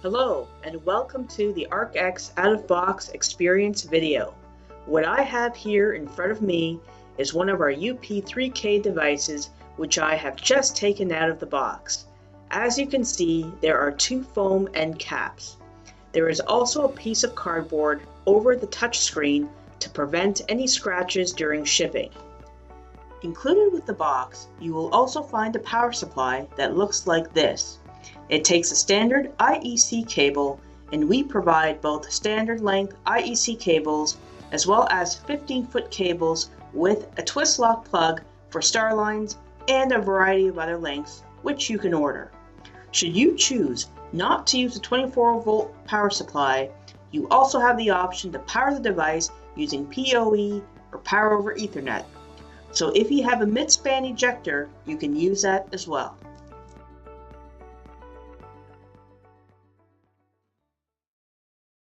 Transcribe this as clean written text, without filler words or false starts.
Hello and welcome to the ARCX out-of-box experience video. What I have here in front of me is one of our UP3K devices which I have just taken out of the box. As you can see, there are two foam end caps. There is also a piece of cardboard over the touch screen to prevent any scratches during shipping. Included with the box, you will also find a power supply that looks like this. It takes a standard IEC cable, and we provide both standard length IEC cables as well as 15-foot cables with a twist lock plug for star lines and a variety of other lengths which you can order. Should you choose not to use a 24-volt power supply, you also have the option to power the device using PoE or Power over Ethernet. So if you have a mid-span ejector, you can use that as well.